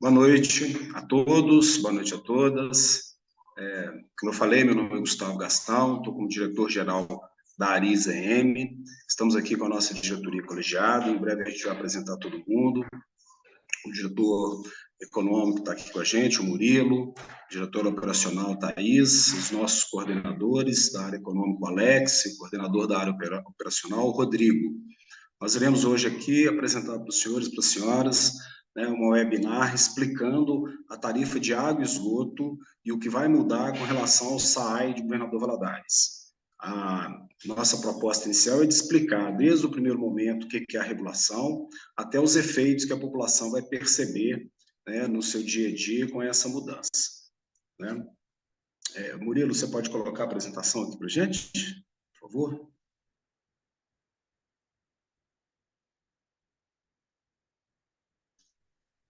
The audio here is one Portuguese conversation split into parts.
Boa noite a todos, boa noite a todas. Como eu falei, meu nome é Gustavo Gastão, estou como diretor-geral da ARIS-EM. Estamos aqui com a nossa diretoria colegiada, em breve a gente vai apresentar todo mundo. O diretor econômico está aqui com a gente, o Murilo, o diretor operacional Thaís, os nossos coordenadores da área econômica, o Alex, o coordenador da área operacional, o Rodrigo. Nós iremos hoje aqui apresentar para os senhores e para as senhoras, né, uma webinar explicando a tarifa de água e esgoto e o que vai mudar com relação ao SAAI de Governador Valadares. A nossa proposta inicial é de explicar, desde o primeiro momento, o que é a regulação, até os efeitos que a população vai perceber, né, no seu dia a dia com essa mudança. Né? Murilo, você pode colocar a apresentação aqui para a gente, por favor?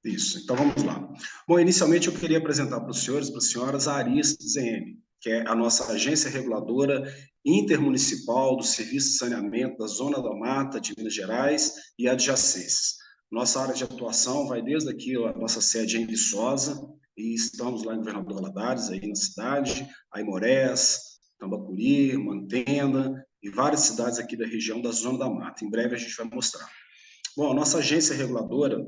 Isso, então vamos lá. Bom, inicialmente eu queria apresentar para os senhores e para as senhoras a ARIS-ZM, que é a nossa agência reguladora intermunicipal do Serviço de Saneamento da Zona da Mata de Minas Gerais e adjacências. Nossa área de atuação vai desde aqui, a nossa sede em Viçosa, e estamos lá em Governador Valadares, aí na cidade, Aimorés, Tambacuri, Mantenda, e várias cidades aqui da região da Zona da Mata. Em breve a gente vai mostrar. Bom, a nossa agência reguladora,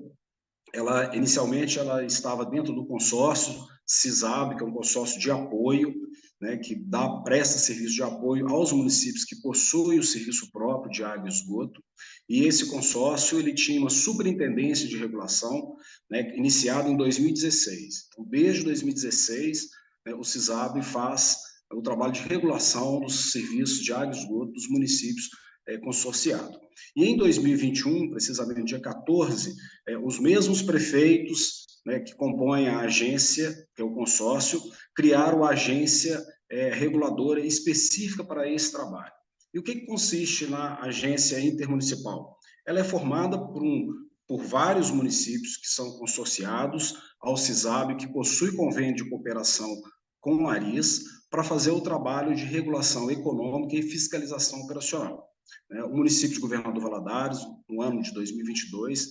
ela inicialmente ela estava dentro do consórcio CISAB, que é um consórcio de apoio, né, que presta serviço de apoio aos municípios que possuem o serviço próprio de água e esgoto, e esse consórcio ele tinha uma superintendência de regulação, né, iniciada em 2016. Então, desde 2016, né, o CISAB faz o trabalho de regulação dos serviços de água e esgoto dos municípios consorciados. E em 2021, precisamente dia 14, os mesmos prefeitos, né, que compõem a agência, que é o consórcio, criaram a agência reguladora específica para esse trabalho. E o que consiste na agência intermunicipal? Ela é formada por vários municípios que são consorciados ao CISAB, que possui convênio de cooperação com a ARIS, para fazer o trabalho de regulação econômica e fiscalização operacional. O município de Governador Valadares, no ano de 2022,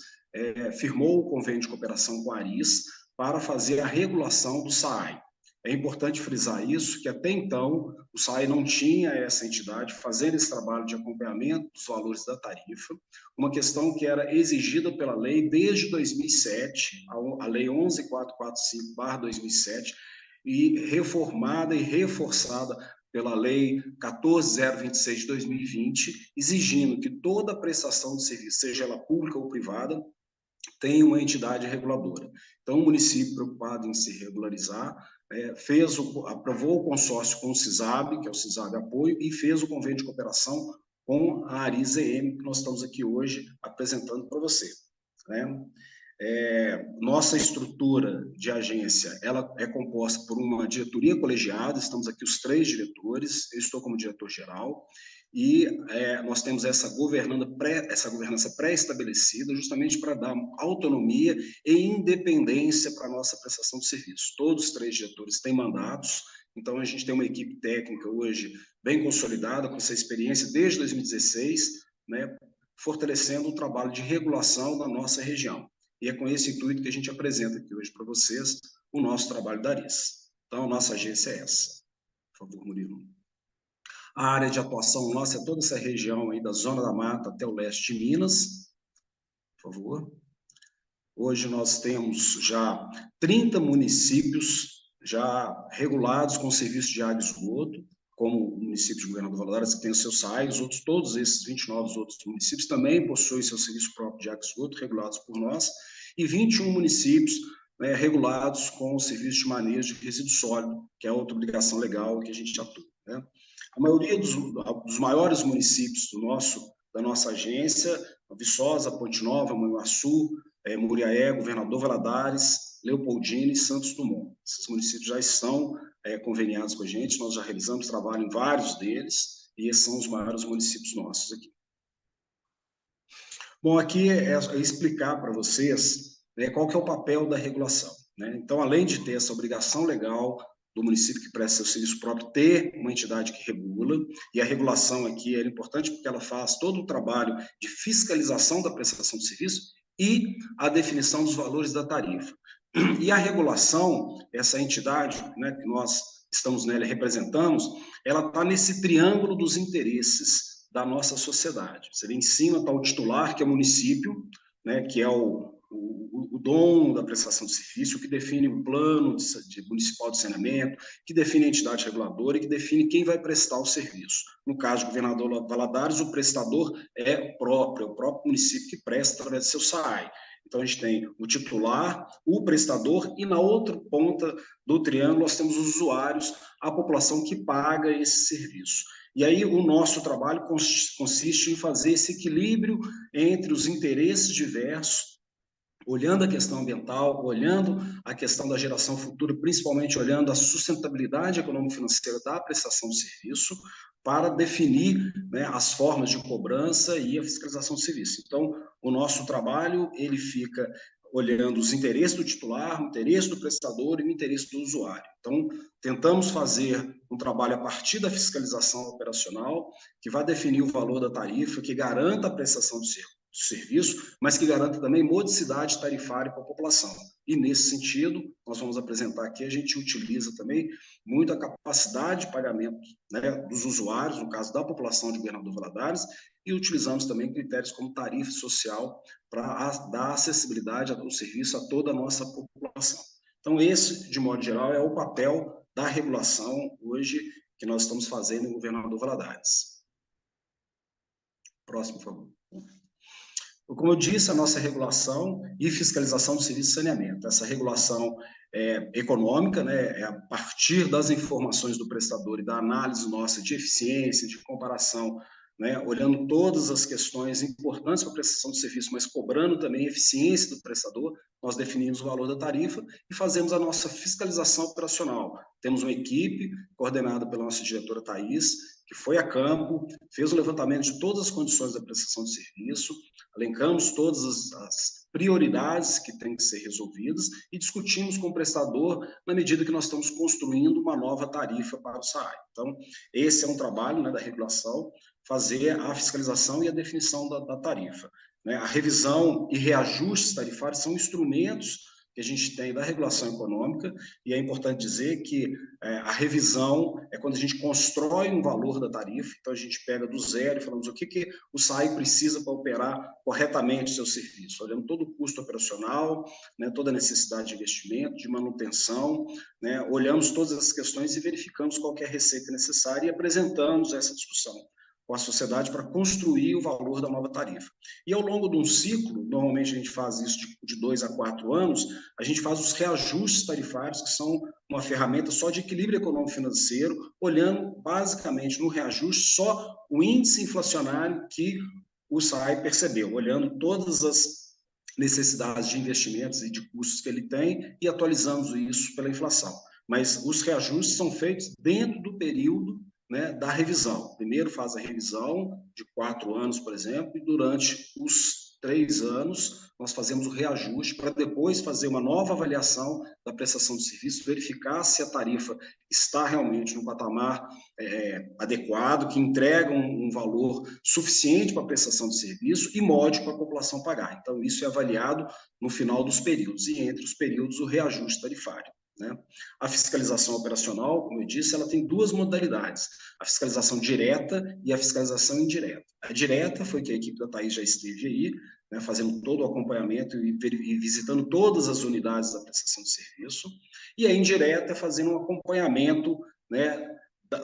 firmou o convênio de cooperação com a ARIS para fazer a regulação do SAAI. É importante frisar isso, que até então o SAAI não tinha essa entidade fazendo esse trabalho de acompanhamento dos valores da tarifa, uma questão que era exigida pela lei desde 2007, a Lei 11.445/2007, e reformada e reforçada pela Lei 14.026 de 2020, exigindo que toda prestação de serviço, seja ela pública ou privada, tenha uma entidade reguladora. Então, o município, preocupado em se regularizar, aprovou o consórcio com o CISAB, que é o CISAB Apoio, e fez o convênio de cooperação com a ARIS-EM, que nós estamos aqui hoje apresentando para você. Né? Nossa estrutura de agência ela é composta por uma diretoria colegiada, estamos aqui os 3 diretores, eu estou como diretor-geral, e nós temos essa governança pré-estabelecida justamente para dar autonomia e independência para a nossa prestação de serviço. Todos os 3 diretores têm mandatos, então a gente tem uma equipe técnica hoje bem consolidada, com essa experiência desde 2016, né, fortalecendo o trabalho de regulação da nossa região. E é com esse intuito que a gente apresenta aqui hoje para vocês o nosso trabalho da ARIS. Então, a nossa agência é essa. Por favor, Murilo. A área de atuação nossa é toda essa região aí da Zona da Mata até o leste de Minas. Por favor. Hoje nós temos já 30 municípios já regulados com serviço de água e esgoto, como o município de Governador Valadares, que tem o seu SAI, todos esses 29 outros municípios também possuem seu serviço próprio de água e esgoto, regulados por nós, e 21 municípios regulados com o serviço de manejo de resíduo sólido, que é outra obrigação legal que a gente atua. Né? A maioria dos maiores municípios da nossa agência, Viçosa, Ponte Nova, Manhuaçu, Muriaé, Governador Valadares, Leopoldina e Santos Dumont. Esses municípios já estão conveniados com a gente, nós já realizamos trabalho em vários deles, e esses são os maiores municípios nossos aqui. Bom, aqui é explicar para vocês, né, qual que é o papel da regulação. Né? Então, além de ter essa obrigação legal do município que presta seu serviço próprio, ter uma entidade que regula, e a regulação aqui é importante porque ela faz todo o trabalho de fiscalização da prestação de serviço e a definição dos valores da tarifa. E a regulação, essa entidade, né, que nós estamos nela e representamos, ela está nesse triângulo dos interesses da nossa sociedade. Seria em cima está o titular, que é o município, né, que é o dono da prestação de serviço, que define o plano municipal de saneamento, que define a entidade reguladora e que define quem vai prestar o serviço. No caso do governador Valadares, o prestador é o próprio município que presta através do seu SAAI. Então, a gente tem o titular, o prestador, e na outra ponta do triângulo nós temos os usuários, a população que paga esse serviço. E aí o nosso trabalho consiste em fazer esse equilíbrio entre os interesses diversos, olhando a questão ambiental, olhando a questão da geração futura, principalmente olhando a sustentabilidade econômico-financeira da prestação de serviço, para definir, né, as formas de cobrança e a fiscalização de serviço. Então, o nosso trabalho, ele fica olhando os interesses do titular, o interesse do prestador e o interesse do usuário. Então, tentamos fazer um trabalho a partir da fiscalização operacional, que vai definir o valor da tarifa, que garanta a prestação de serviço, mas que garanta também modicidade tarifária para a população. E, nesse sentido, nós vamos apresentar aqui, a gente utiliza também muito a capacidade de pagamento, né, dos usuários, no caso da população de Governador Valadares, e utilizamos também critérios como tarifa social para dar acessibilidade ao serviço a toda a nossa população. Então, esse, de modo geral, é o papel da regulação hoje que nós estamos fazendo em Governador Valadares. Próximo, por favor. Como eu disse, a nossa regulação e fiscalização do serviço de saneamento. Essa regulação econômica, né, é a partir das informações do prestador e da análise nossa de eficiência, de comparação, né, olhando todas as questões importantes para a prestação de serviço, mas cobrando também a eficiência do prestador, nós definimos o valor da tarifa e fazemos a nossa fiscalização operacional. Temos uma equipe coordenada pela nossa diretora Thaís, que foi a campo, fez o levantamento de todas as condições da prestação de serviço, elencamos todas as prioridades que têm que ser resolvidas e discutimos com o prestador na medida que nós estamos construindo uma nova tarifa para o SAAI. Então, esse é um trabalho, né, da regulação, fazer a fiscalização e a definição da tarifa. Né? A revisão e reajustes tarifários são instrumentos que a gente tem da regulação econômica, e é importante dizer que a revisão é quando a gente constrói um valor da tarifa, então a gente pega do zero e falamos o que o SAAI precisa para operar corretamente o seu serviço, olhando todo o custo operacional, né, toda a necessidade de investimento, de manutenção, né, olhamos todas as questões e verificamos qual é a receita necessária e apresentamos essa discussão com a sociedade para construir o valor da nova tarifa. E ao longo de um ciclo, normalmente a gente faz isso de 2 a 4 anos, a gente faz os reajustes tarifários, que são uma ferramenta só de equilíbrio econômico-financeiro, olhando basicamente no reajuste só o índice inflacionário que o SAAI percebeu, olhando todas as necessidades de investimentos e de custos que ele tem e atualizamos isso pela inflação. Mas os reajustes são feitos dentro do período, né, da revisão. Primeiro faz a revisão de 4 anos, por exemplo, e durante os 3 anos nós fazemos o reajuste para depois fazer uma nova avaliação da prestação de serviço, verificar se a tarifa está realmente no patamar adequado, que entrega um valor suficiente para a prestação de serviço e módico para a população pagar. Então, isso é avaliado no final dos períodos, e entre os períodos o reajuste tarifário. Né? A fiscalização operacional, como eu disse, ela tem duas modalidades, a fiscalização direta e a fiscalização indireta. A direta foi que a equipe da Thaís já esteve aí, né, fazendo todo o acompanhamento e visitando todas as unidades da prestação de serviço, e a indireta é fazendo um acompanhamento, né,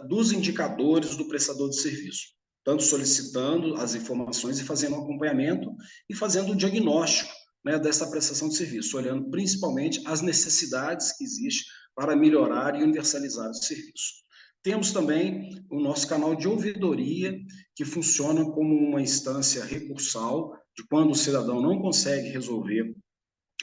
dos indicadores do prestador de serviço, tanto solicitando as informações e fazendo um acompanhamento e fazendo um diagnóstico, né, dessa prestação de serviço, olhando principalmente as necessidades que existem para melhorar e universalizar o serviço. Temos também o nosso canal de ouvidoria, que funciona como uma instância recursal, de quando o cidadão não consegue resolver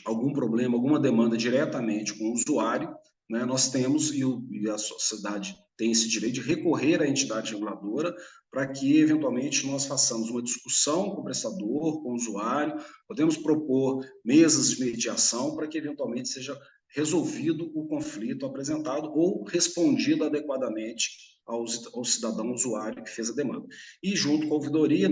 algum problema, alguma demanda diretamente com o usuário, né, nós temos, e a sociedade tem esse direito de recorrer à entidade reguladora para que, eventualmente, nós façamos uma discussão com o prestador, com o usuário, podemos propor mesas de mediação para que, eventualmente, seja resolvido o conflito apresentado ou respondido adequadamente ao cidadão usuário que fez a demanda. E junto com a ouvidoria,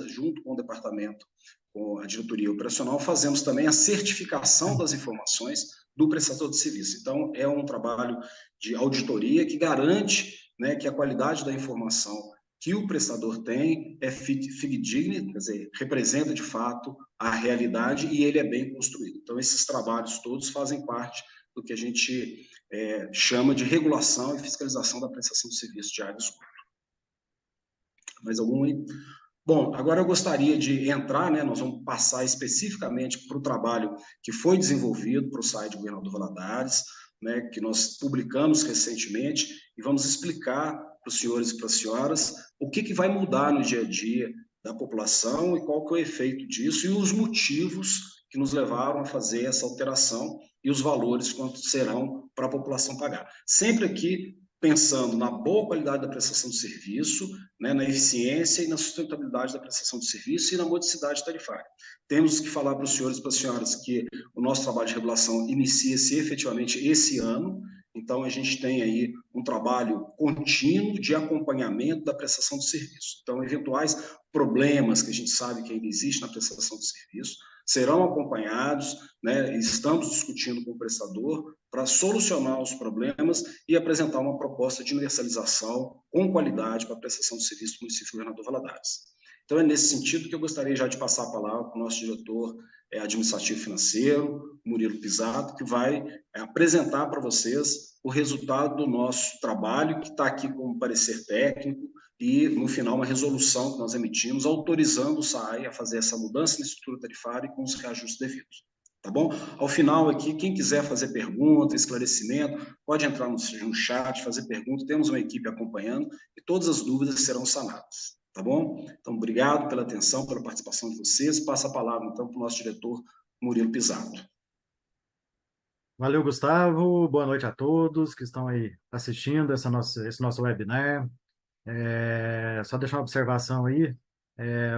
junto com o departamento com a diretoria operacional, fazemos também a certificação das informações do prestador de serviço. Então, é um trabalho de auditoria que garante, né, que a qualidade da informação que o prestador tem é fidedigna, quer dizer, representa de fato a realidade e ele é bem construído. Então, esses trabalhos todos fazem parte do que a gente chama de regulação e fiscalização da prestação de serviço de área de esgoto. Mais algum aí? Bom, agora eu gostaria de entrar, né, nós vamos passar especificamente para o trabalho que foi desenvolvido para o site do Governador Valadares, né, que nós publicamos recentemente, e vamos explicar para os senhores e para as senhoras o que vai mudar no dia a dia da população e qual que é o efeito disso e os motivos que nos levaram a fazer essa alteração e os valores quanto serão para a população pagar. Sempre aqui pensando na boa qualidade da prestação de serviço, né, na eficiência e na sustentabilidade da prestação de serviço e na modicidade tarifária. Temos que falar para os senhores e para as senhoras que o nosso trabalho de regulação inicia-se efetivamente esse ano, então a gente tem aí um trabalho contínuo de acompanhamento da prestação de serviço. Então, eventuais problemas que a gente sabe que ainda existe na prestação de serviço serão acompanhados, né, estamos discutindo com o prestador para solucionar os problemas e apresentar uma proposta de universalização com qualidade para a prestação de serviço do município de Governador Valadares. Então, é nesse sentido que eu gostaria já de passar a palavra para o nosso diretor administrativo financeiro, Murilo Pisato, que vai apresentar para vocês o resultado do nosso trabalho, que está aqui como parecer técnico, e, no final, uma resolução que nós emitimos, autorizando o SAAI a fazer essa mudança na estrutura tarifária e com os reajustes devidos. Tá bom? Ao final aqui, quem quiser fazer pergunta, esclarecimento, pode entrar no chat, fazer pergunta, temos uma equipe acompanhando e todas as dúvidas serão sanadas. Tá bom? Então, obrigado pela atenção, pela participação de vocês. Passa a palavra, então, para o nosso diretor, Murilo Pisato. Valeu, Gustavo. Boa noite a todos que estão aí assistindo esse nosso webinar. Só deixar uma observação aí.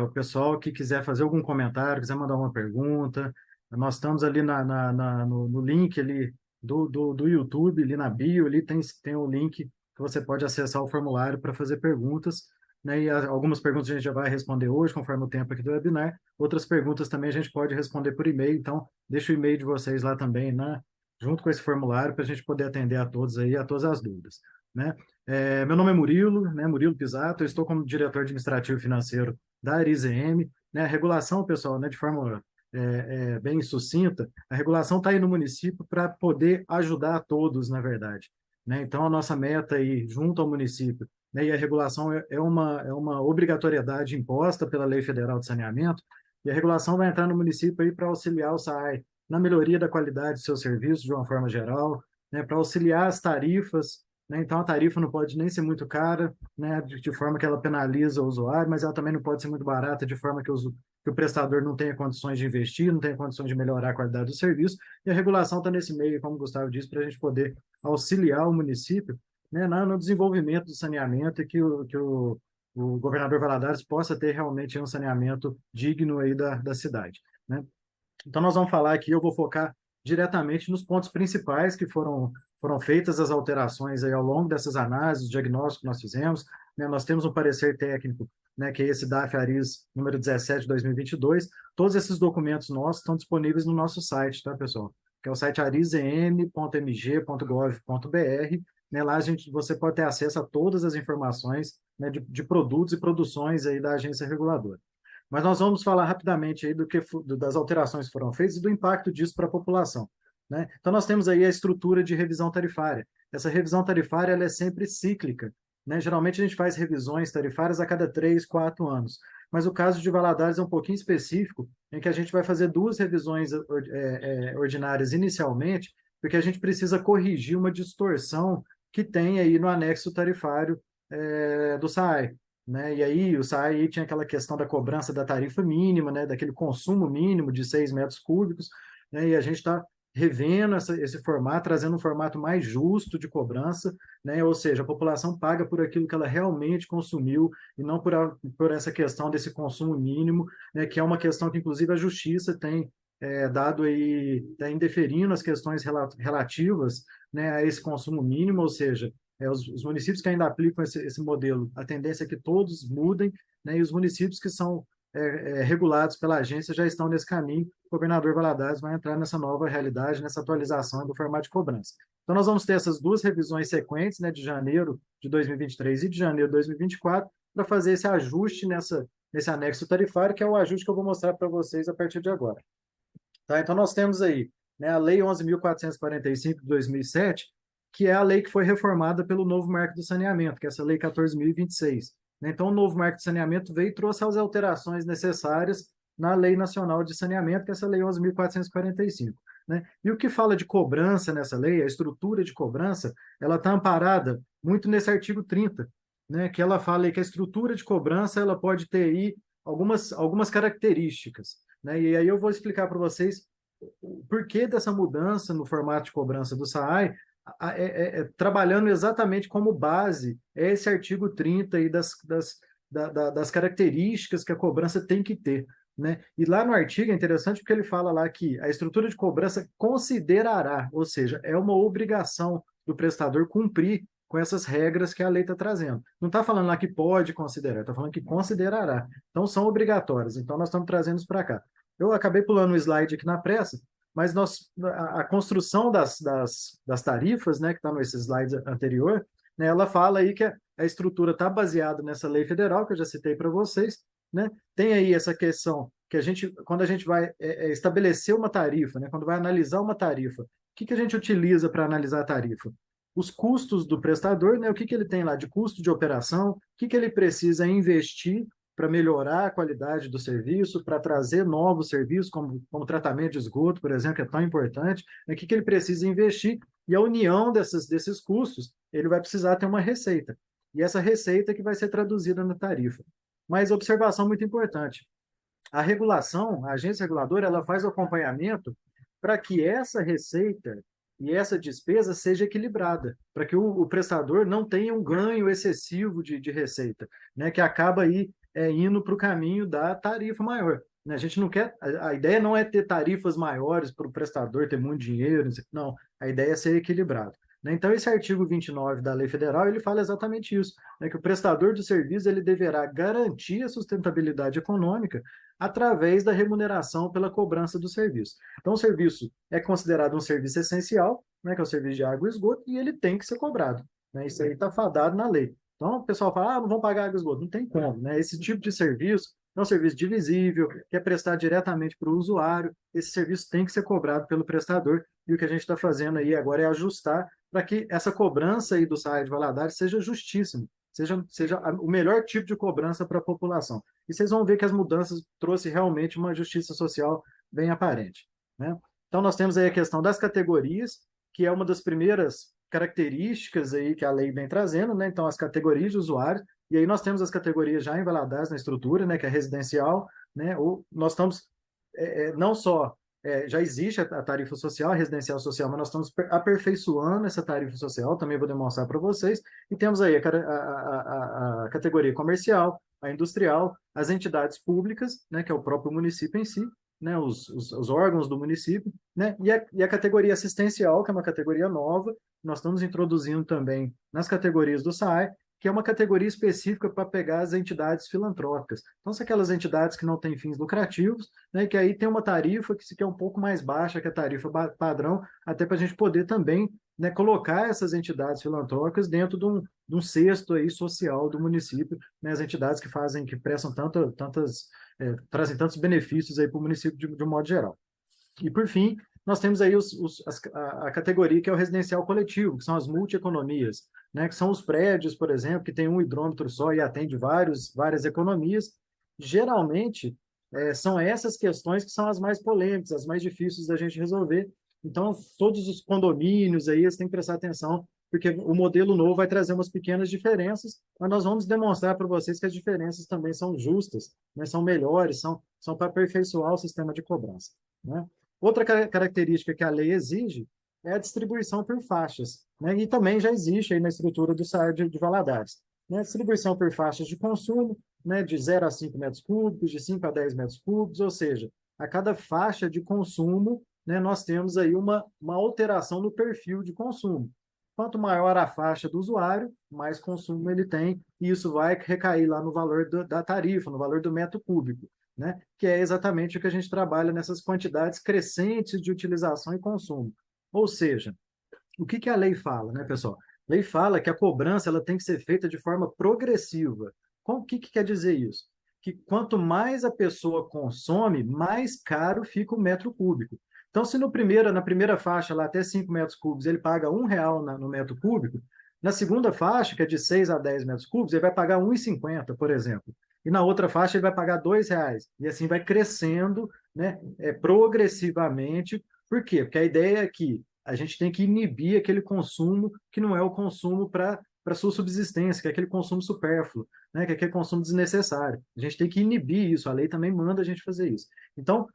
O pessoal que quiser fazer algum comentário, quiser mandar uma pergunta, nós estamos ali no link ali do YouTube, ali na bio, ali tem o link que você pode acessar o formulário para fazer perguntas, né? E algumas perguntas a gente já vai responder hoje, conforme o tempo aqui do webinar. Outras perguntas também a gente pode responder por e-mail, então deixa o e-mail de vocês lá também, né? Junto com esse formulário, para a gente poder atender a todos aí, a todas as dúvidas, né? Meu nome é Murilo, né? Murilo Pisato, eu estou como diretor administrativo e financeiro da ARIZEM, né? A regulação, pessoal, né, de forma bem sucinta, a regulação está aí no município para poder ajudar a todos, na verdade, né? Então, a nossa meta aí, junto ao município, né, e a regulação é uma obrigatoriedade imposta pela Lei Federal de Saneamento, e a regulação vai entrar no município aí para auxiliar o SAAI na melhoria da qualidade dos seus serviços, de uma forma geral, né, para auxiliar as tarifas, né? Então, a tarifa não pode nem ser muito cara, né, de forma que ela penaliza o usuário, mas ela também não pode ser muito barata, de forma que o prestador não tenha condições de investir, não tenha condições de melhorar a qualidade do serviço. E a regulação está nesse meio, como o Gustavo disse, para a gente poder auxiliar o município, né, no desenvolvimento do saneamento e que o governador Valadares possa ter realmente um saneamento digno aí da cidade, né? Então, nós vamos falar aqui, eu vou focar diretamente nos pontos principais que foram feitas as alterações aí ao longo dessas análises, o diagnóstico que nós fizemos, né? Nós temos um parecer técnico, né, que é esse DAF-ARIS número 17 de 2022. Todos esses documentos nossos estão disponíveis no nosso site, tá, pessoal? Que é o site arizem.mg.gov.br, né? Lá você pode ter acesso a todas as informações, né, de produtos e produções aí da agência reguladora. Mas nós vamos falar rapidamente aí das alterações que foram feitas e do impacto disso para a população, né? Então, nós temos aí a estrutura de revisão tarifária. Essa revisão tarifária ela é sempre cíclica, né? Geralmente, a gente faz revisões tarifárias a cada 3, 4 anos. Mas o caso de Valadares é um pouquinho específico, em que a gente vai fazer 2 revisões ordinárias inicialmente, porque a gente precisa corrigir uma distorção que tem aí no anexo tarifário do SAAI, né? E aí o SAAI tinha aquela questão da cobrança da tarifa mínima, né? Daquele consumo mínimo de 6 metros cúbicos, né? E a gente está revendo esse formato, trazendo um formato mais justo de cobrança, né? Ou seja, a população paga por aquilo que ela realmente consumiu e não por essa questão desse consumo mínimo, né? Que é uma questão que, inclusive, a Justiça tem dado aí, está indeferindo as questões relativas, né, a esse consumo mínimo, ou seja, os municípios que ainda aplicam esse modelo, a tendência é que todos mudem, né, e os municípios que são regulados pela agência já estão nesse caminho. O governador Valadares vai entrar nessa nova realidade, nessa atualização do formato de cobrança. Então, nós vamos ter essas duas revisões sequentes, né, de janeiro de 2023 e de janeiro de 2024, para fazer esse ajuste nesse anexo tarifário, que é o ajuste que eu vou mostrar para vocês a partir de agora. Tá? Então, nós temos aí, né, a Lei 11.445 de 2007, que é a lei que foi reformada pelo novo Marco do Saneamento, que é essa Lei 14.026. Né? Então, o novo Marco do Saneamento veio e trouxe as alterações necessárias na Lei Nacional de Saneamento, que é essa Lei 11.445. Né? E o que fala de cobrança nessa lei, a estrutura de cobrança, ela está amparada muito nesse artigo 30, né? Que ela fala aí que a estrutura de cobrança ela pode ter aí algumas características. Né? E aí eu vou explicar para vocês o porquê dessa mudança no formato de cobrança do SAAI, trabalhando exatamente como base esse artigo 30 aí das características que a cobrança tem que ter. Né? E lá no artigo é interessante porque ele fala lá que a estrutura de cobrança considerará, ou seja, é uma obrigação do prestador cumprir com essas regras que a lei está trazendo. Não está falando lá que pode considerar, está falando que considerará. Então, são obrigatórias. Então, nós estamos trazendo isso para cá. Eu acabei pulando um slide aqui na pressa, mas a construção das tarifas, né, que está nesse slide anterior, né, ela fala aí que a estrutura está baseada nessa lei federal, que eu já citei para vocês, né? Tem aí essa questão que quando a gente vai estabelecer uma tarifa, né, quando vai analisar uma tarifa, o que a gente utiliza para analisar a tarifa? Os custos do prestador, né, o que ele tem lá de custo de operação, o que ele precisa investir para melhorar a qualidade do serviço, para trazer novos serviços, como tratamento de esgoto, por exemplo, que é tão importante, né, o que ele precisa investir, e a união desses custos, ele vai precisar ter uma receita. E essa receita que vai ser traduzida na tarifa. Mas observação muito importante, a regulação, a agência reguladora, ela faz o acompanhamento para que essa receita e essa despesa seja equilibrada, para que o prestador não tenha um ganho excessivo de receita, né, que acaba aí indo para o caminho da tarifa maior. Né? A gente não quer, a ideia não é ter tarifas maiores para o prestador ter muito dinheiro, não, a ideia é ser equilibrado. Né? Então, esse artigo 29 da Lei Federal, ele fala exatamente isso, né, que o prestador de serviço ele deverá garantir a sustentabilidade econômica através da remuneração pela cobrança do serviço. Então, o serviço é considerado um serviço essencial, né, que é o serviço de água e esgoto, e ele tem que ser cobrado. Né? Isso aí está fadado na lei. Então, o pessoal fala, não vão pagar água e esgoto. Não tem como. Né? Esse tipo de serviço é um serviço divisível, que é prestado diretamente para o usuário. Esse serviço tem que ser cobrado pelo prestador. E o que a gente está fazendo aí agora é ajustar para que essa cobrança aí do SAAI de Valadares seja justíssima, seja o melhor tipo de cobrança para a população. E vocês vão ver que as mudanças trouxe realmente uma justiça social bem aparente. Né? Então, nós temos aí a questão das categorias, que é uma das primeiras características aí que a lei vem trazendo, né? Então, as categorias de usuários, e aí nós temos as categorias já em Valadares na estrutura, né? Que é residencial, né? Ou nós estamos não só já existe a tarifa social, a residencial social, mas nós estamos aperfeiçoando essa tarifa social, também vou demonstrar para vocês, e temos aí a categoria comercial, a industrial, as entidades públicas, né, que é o próprio município em si, né, os órgãos do município, né, e a categoria assistencial, que é uma categoria nova, nós estamos introduzindo também nas categorias do SAAI, que é uma categoria específica para pegar as entidades filantrópicas. Então, são aquelas entidades que não têm fins lucrativos, né, que aí tem uma tarifa que é um pouco mais baixa que a tarifa padrão, até para a gente poder também, né, colocar essas entidades filantrópicas dentro de um cesto aí social do município, né, as entidades que prestam trazem tantos benefícios aí para o município de um modo geral. E, por fim, nós temos aí a categoria que é o residencial coletivo, que são as multieconomias, né, que são os prédios, por exemplo, que tem um hidrômetro só e atende várias economias. Geralmente, são essas questões que são as mais polêmicas, as mais difíceis da gente resolver. Então, todos os condomínios aí, eles têm que prestar atenção, porque o modelo novo vai trazer umas pequenas diferenças, mas nós vamos demonstrar para vocês que as diferenças também são justas, né, são melhores, são para aperfeiçoar o sistema de cobrança. Né? Outra característica que a lei exige é a distribuição por faixas, né? E também já existe aí na estrutura do SAAI de Valadares. Né? Distribuição por faixas de consumo, né? De 0 a 5 metros cúbicos, de 5 a 10 metros cúbicos, ou seja, a cada faixa de consumo, né, nós temos aí uma alteração no perfil de consumo. Quanto maior a faixa do usuário, mais consumo ele tem, e isso vai recair lá no valor da tarifa, no valor do metro cúbico. né? Que é exatamente o que a gente trabalha nessas quantidades crescentes de utilização e consumo. Ou seja, o que que a lei fala, né, pessoal? A lei fala que a cobrança ela tem que ser feita de forma progressiva. O que que quer dizer isso? Que quanto mais a pessoa consome, mais caro fica o metro cúbico. Então, se na primeira faixa, lá até 5 metros cúbicos, ele paga R$ 1 no metro cúbico, na segunda faixa, que é de 6 a 10 metros cúbicos, ele vai pagar 1,50, por exemplo. E na outra faixa, ele vai pagar R$ 2. E assim vai crescendo, né, progressivamente. Por quê? Porque a ideia é que a gente tem que inibir aquele consumo que não é o consumo para sua subsistência, que é aquele consumo supérfluo, né? Que é aquele consumo desnecessário. A gente tem que inibir isso, a lei também manda a gente fazer isso. Então,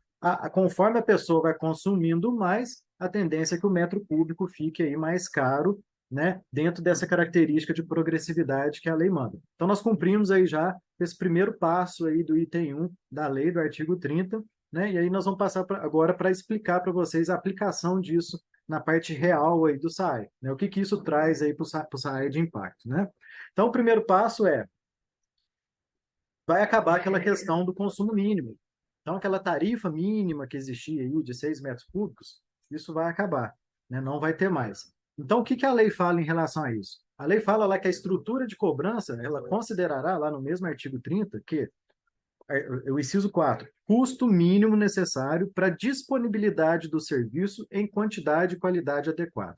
conforme a pessoa vai consumindo mais, a tendência é que o metro cúbico fique aí mais caro, né? Dentro dessa característica de progressividade que a lei manda. Então, nós cumprimos aí já esse primeiro passo aí do item 1 da lei, do artigo 30, né? E aí nós vamos passar agora para explicar para vocês a aplicação disso na parte real aí do SAI, né? O que que isso traz aí para o SAI de impacto, né? Então, o primeiro passo vai acabar aquela questão do consumo mínimo. Então, aquela tarifa mínima que existia aí de 6 metros cúbicos, isso vai acabar, né? Não vai ter mais. Então, o que que a lei fala em relação a isso? A lei fala lá que a estrutura de cobrança, ela considerará lá no mesmo artigo 30 que o inciso 4, custo mínimo necessário para disponibilidade do serviço em quantidade e qualidade adequada. O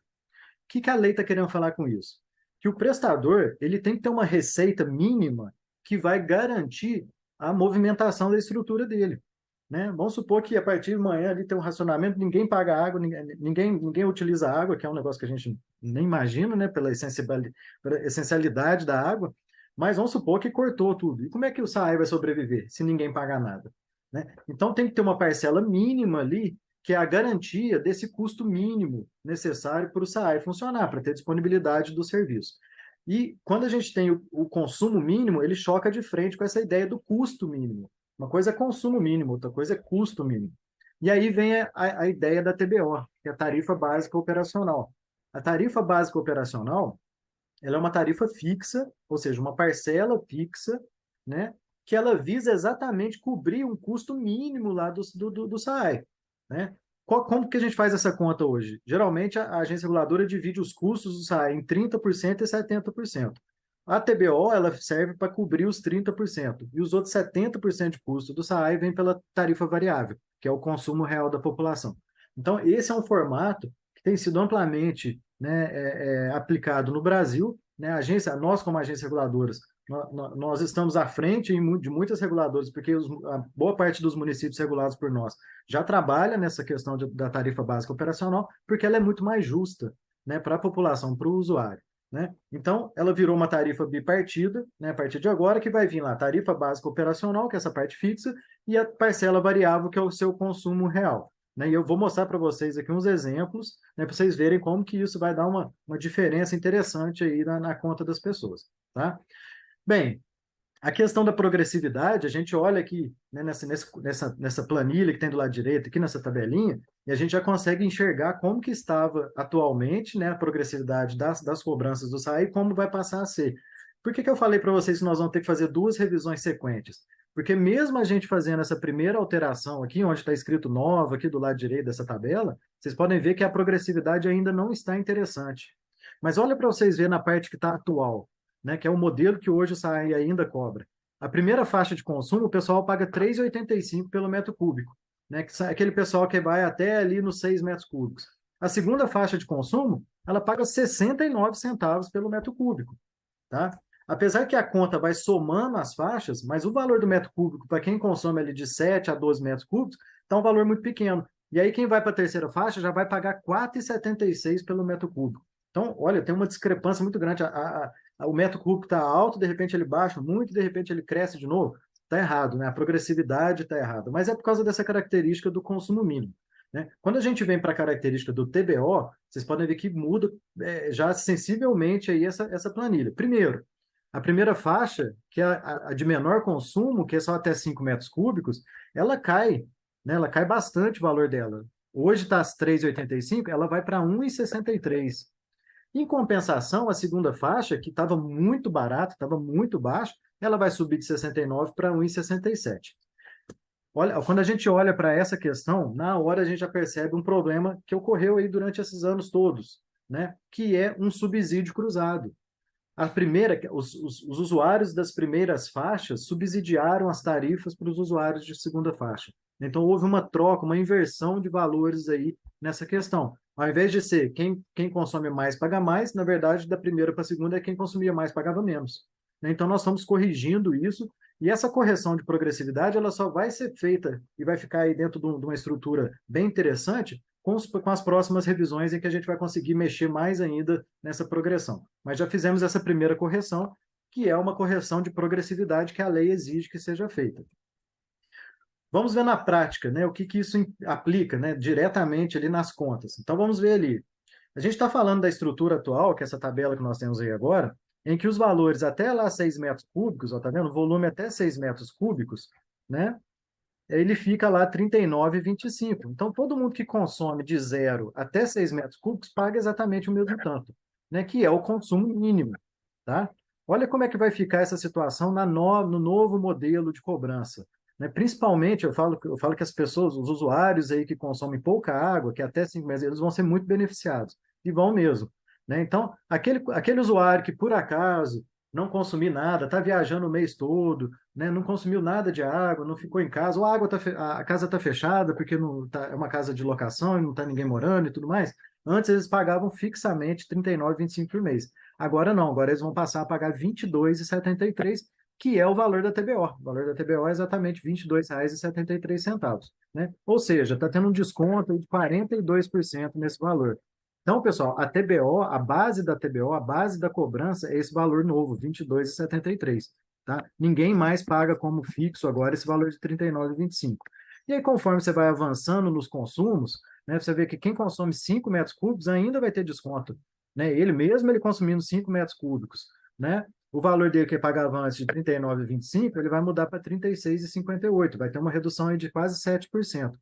que que a lei está querendo falar com isso? Que o prestador ele tem que ter uma receita mínima que vai garantir a movimentação da estrutura dele. Né? Vamos supor que a partir de manhã ali tem um racionamento, ninguém paga água, ninguém utiliza água, que é um negócio que a gente nem imagina, né? Pela essencialidade da água, mas vamos supor que cortou tudo. E como é que o SAAI vai sobreviver se ninguém paga nada? Né? Então tem que ter uma parcela mínima ali, que é a garantia desse custo mínimo necessário para o SAAI funcionar, para ter disponibilidade do serviço. E quando a gente tem o consumo mínimo, ele choca de frente com essa ideia do custo mínimo. Uma coisa é consumo mínimo, outra coisa é custo mínimo. E aí vem a ideia da TBO, que é a tarifa básica operacional. A tarifa básica operacional, ela é uma tarifa fixa, ou seja, uma parcela fixa, né, que ela visa exatamente cobrir um custo mínimo lá do SAAI, né? Como que a gente faz essa conta hoje? Geralmente, a agência reguladora divide os custos do SAAI em 30% e 70%. A TBO ela serve para cobrir os 30%, e os outros 70% de custo do SAAI vem pela tarifa variável, que é o consumo real da população. Então, esse é um formato que tem sido amplamente, né, aplicado no Brasil, né? Nós, como agências reguladoras, nós estamos à frente de muitas reguladoras, porque a boa parte dos municípios regulados por nós já trabalha nessa questão da tarifa básica operacional, porque ela é muito mais justa, né, para a população, para o usuário. Né? Então, ela virou uma tarifa bipartida, né, a partir de agora, que vai vir lá a tarifa básica operacional, que é essa parte fixa, e a parcela variável, que é o seu consumo real. Né? E eu vou mostrar para vocês aqui uns exemplos, né, para vocês verem como que isso vai dar uma diferença interessante aí na conta das pessoas. Tá? Bem, a questão da progressividade, a gente olha aqui, né, nessa planilha que tem do lado direito, aqui nessa tabelinha, e a gente já consegue enxergar como que estava atualmente, né, a progressividade das cobranças do SAI e como vai passar a ser. Por que que eu falei para vocês que nós vamos ter que fazer duas revisões sequentes? Porque mesmo a gente fazendo essa primeira alteração aqui, onde está escrito nova, aqui do lado direito dessa tabela, vocês podem ver que a progressividade ainda não está interessante. Mas olha para vocês verem na parte que está atual, né, que é o modelo que hoje o SAI ainda cobra. A primeira faixa de consumo, o pessoal paga R$ 3,85 pelo metro cúbico, né, que é aquele pessoal que vai até ali nos 6 metros cúbicos. A segunda faixa de consumo, ela paga 69 centavos pelo metro cúbico. Tá? Apesar que a conta vai somando as faixas, mas o valor do metro cúbico, para quem consome ali de 7 a 12 metros cúbicos, está um valor muito pequeno. E aí quem vai para a terceira faixa já vai pagar R$ 4,76 pelo metro cúbico. Então, olha, tem uma discrepância muito grande. O metro cúbico está alto, de repente ele baixa muito, de repente ele cresce de novo. Está errado, né? A progressividade está errada. Mas é por causa dessa característica do consumo mínimo. Né? Quando a gente vem para a característica do TBO, vocês podem ver que muda já sensivelmente aí essa planilha. Primeiro, a primeira faixa, que é a de menor consumo, que é só até 5 metros cúbicos, ela cai, né? Ela cai bastante o valor dela. Hoje está às 3,85, ela vai para 1,63. Em compensação, a segunda faixa, que estava muito barata, estava muito baixa, ela vai subir de 69 para 1,67. olha, quando a gente olha para essa questão, na hora a gente já percebe um problema que ocorreu aí durante esses anos todos, né? Que é um subsídio cruzado. Os usuários das primeiras faixas subsidiaram as tarifas para os usuários de segunda faixa. Então, houve uma troca, uma inversão de valores aí nessa questão. Ao invés de ser quem consome mais paga mais, na verdade, da primeira para a segunda é quem consumia mais pagava menos. Então, nós estamos corrigindo isso, e essa correção de progressividade ela só vai ser feita e vai ficar aí dentro de uma estrutura bem interessante com as próximas revisões em que a gente vai conseguir mexer mais ainda nessa progressão. Mas já fizemos essa primeira correção, que é uma correção de progressividade que a lei exige que seja feita. Vamos ver na prática, né, o que isso aplica, né, diretamente ali nas contas. Então, vamos ver ali. A gente está falando da estrutura atual, que é essa tabela que nós temos aí agora, em que os valores até lá 6 metros cúbicos, ó, tá vendo? O volume até 6 metros cúbicos, né? Ele fica lá 39,25. Então, todo mundo que consome de 0 até 6 metros cúbicos paga exatamente o mesmo tanto, né? Que é o consumo mínimo, tá? Olha como é que vai ficar essa situação no novo modelo de cobrança, né? Principalmente, eu falo que as pessoas, os usuários aí que consomem pouca água, que até 5 meses, eles vão ser muito beneficiados, e vão mesmo, né? Então, aquele usuário que, por acaso, não consumir nada, está viajando o mês todo, né, não consumiu nada de água, não ficou em casa, ou a casa está fechada porque não é uma casa de locação e não está ninguém morando e tudo mais. Antes eles pagavam fixamente R$ 39,25 por mês. Agora não, agora eles vão passar a pagar R$ 22,73, que é o valor da TBO. O valor da TBO é exatamente R$ 22,73, né? Ou seja, está tendo um desconto de 42% nesse valor. Então, pessoal, a TBO, a base da TBO, a base da cobrança é esse valor novo, R$ 22,73. Tá? Ninguém mais paga como fixo agora esse valor de R$ 39,25. E aí, conforme você vai avançando nos consumos, né, você vê que quem consome 5 metros cúbicos ainda vai ter desconto. Né? Ele consumindo 5 metros cúbicos, né? O valor dele que ele pagava antes de R$ 39,25, ele vai mudar para R$ 36,58. Vai ter uma redução aí de quase 7%.